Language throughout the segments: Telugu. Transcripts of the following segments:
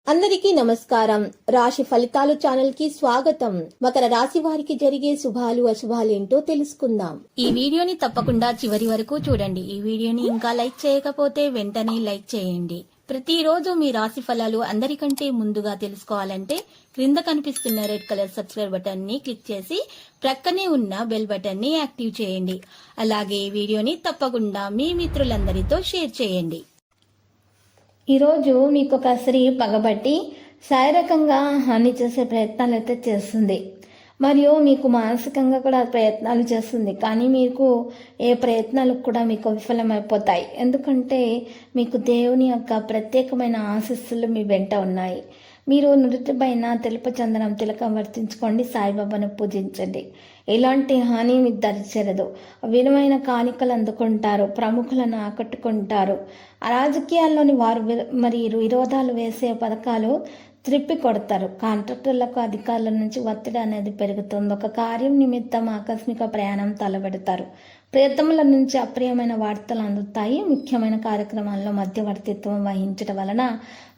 అందరికీ నమస్కారం. రాశి ఫలితాలు ఛానల్ కి స్వాగతం. మకర రాశి వారికి జరిగే శుభాలు అశుభాలు ఏంటో తెలుసుకుందాం. ఈ వీడియోని తప్పకుండా చివరి వరకు చూడండి. ఈ వీడియోని ఇంకా లైక్ చేయకపోతే వెంటనే లైక్ చేయండి. ప్రతిరోజు మీ రాశి ఫలాలు అందరికంటే ముందుగా తెలుసుకోవాలంటే క్రింద కనిపిస్తున్న రెడ్ కలర్ సబ్స్క్రైబ్ బటన్ ని క్లిక్ చేసి ప్రక్కనే ఉన్న బెల్ బటన్ ని యాక్టివ్ చేయండి. అలాగే ఈ వీడియోని తప్పకుండా మీ మిత్రులందరితో షేర్ చేయండి. ఈరోజు మీకు ఒక స్త్రీ పగబట్టి శారీరకంగా హాని చేసే ప్రయత్నాలు అయితే చేస్తుంది, మరియు మీకు మానసికంగా కూడా ప్రయత్నాలు చేస్తుంది. కానీ మీకు ఏ ప్రయత్నాలు కూడా మీకు విఫలమైపోతాయి. ఎందుకంటే మీకు దేవుని యొక్క ప్రత్యేకమైన ఆశీస్సులు మీ వెంట ఉన్నాయి. మీరు నుదుటిపైన తెలుపు చందనం తిలకం వర్తించుకోండి, సాయిబాబాను పూజించండి. ఎలాంటి హాని మీకు దరిచేరదు. విలువైన కానుకలు అందుకుంటారు, ప్రముఖులను ఆకట్టుకుంటారు. రాజకీయాల్లోని వారు మరి విరోధాలు వేసే పథకాలు త్రిప్పి కొడతారు. కాంట్రాక్టర్లకు అధికారుల నుంచి ఒత్తిడి అనేది పెరుగుతుంది. ఒక కార్యం నిమిత్తం ఆకస్మిక ప్రయాణం తలబెడతారు. ప్రియతముల నుంచి అప్రియమైన వార్తలు అందుతాయి. ముఖ్యమైన కార్యక్రమాల్లో మధ్యవర్తిత్వం వహించడం వలన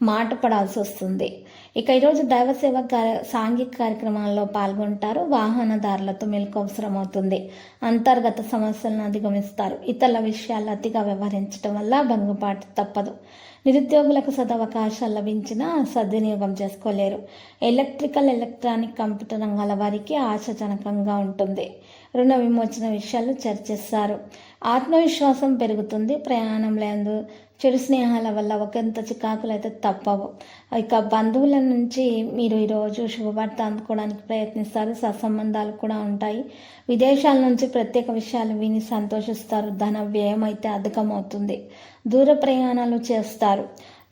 మాట పడాల్సి వస్తుంది. ఇక ఈరోజు దైవ సేవ సాంఘిక కార్యక్రమాల్లో పాల్గొంటారు. వాహనదారులతో మెలకు అవసరమవుతుంది. అంతర్గత సమస్యలను అధిగమిస్తారు. ఇతరుల విషయాలు అతిగా వ్యవహరించడం వల్ల భంగపాటు తప్పదు. నిరుద్యోగులకు సదవకాశాలు లభించినా సద్వినియోగం చేసుకోలేరు. ఎలక్ట్రానిక్ కంప్యూటర్ రంగాల వారికి ఆశాజనకంగా ఉంటుంది. రుణ విమోచన విషయాలు చర్చిస్తారు. ఆత్మవిశ్వాసం పెరుగుతుంది. ప్రయాణంలో చెడు స్నేహాల వల్ల ఒకంత చికాకులు అయితే తప్పవు. ఇక బంధువుల నుంచి మీరు ఈరోజు శుభవార్త అందుకోవడానికి ప్రయత్నిస్తారు. సత్సంబంధాలు కూడా ఉంటాయి. విదేశాల నుంచి ప్రత్యేక విషయాలు విని సంతోషిస్తారు. ధన వ్యయం అయితే అధికమవుతుంది. దూర ప్రయాణాలు చేస్తారు.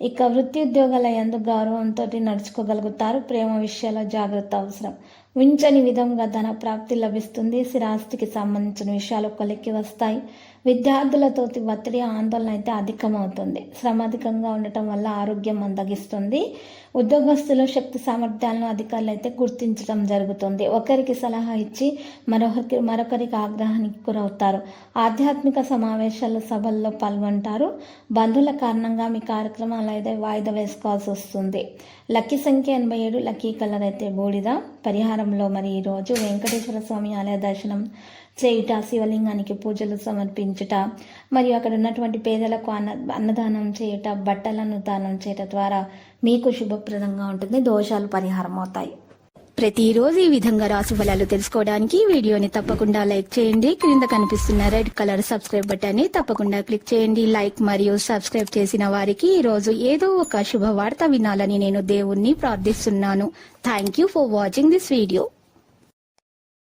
ఇక వృత్తి ఉద్యోగాల యందు గౌరవంతో నడుచుకోగలుగుతారు. ప్రేమ విషయాల్లో జాగ్రత్త అవసరం. ఊహించని విధంగా ధన ప్రాప్తి లభిస్తుంది. స్థిరాస్తికి సంబంధించిన విషయాలు కొలిక్కి వస్తాయి. విద్యార్థులతో ఒత్తిడి ఆందోళన అయితే అధికమవుతుంది. శ్రమ అధికంగా ఉండటం వల్ల ఆరోగ్యం మందగిస్తుంది. ఉద్యోగస్తులు శక్తి సామర్థ్యాలను అధికారులు అయితే గుర్తించడం జరుగుతుంది. ఒకరికి సలహా ఇచ్చి మరొకరికి ఆగ్రహానికి గురవుతారు. ఆధ్యాత్మిక సమావేశాలు సభల్లో పాల్గొంటారు. బంధువుల కారణంగా మీ కార్యక్రమాలు అయితే వాయిదా వేసుకోవాల్సి వస్తుంది. లక్కీ సంఖ్య 87, లక్కీ కలర్ అయితే బూడిద. పరిహారంలో మరి ఈరోజు వెంకటేశ్వర స్వామి ఆలయ దర్శనం చేయుట, శివలింగానికి పూజలు సమర్పించుట, మరియు అక్కడ ఉన్నటువంటి పేదలకు అన్నదానం చేయుట, బట్టలను దానం చేయటం ద్వారా మీకు శుభప్రదంగా ఉంటుంది. దోషాలు పరిహారం అవుతాయి. ప్రతిరోజు ఈ విధంగా రాశి ఫలాలు తెలుసుకోవడానికి వీడియోని తప్పకుండా లైక్ చేయండి. క్రింద కనిపిస్తున్న రెడ్ కలర్ సబ్స్క్రైబ్ బటన్ ని తప్పకుండా క్లిక్ చేయండి. లైక్ మరియు సబ్స్క్రైబ్ చేసిన వారికి ఈ రోజు ఏదో ఒక శుభవార్త వినాలని నేను దేవుణ్ణి ప్రార్థిస్తున్నాను. Thank you for watching this video.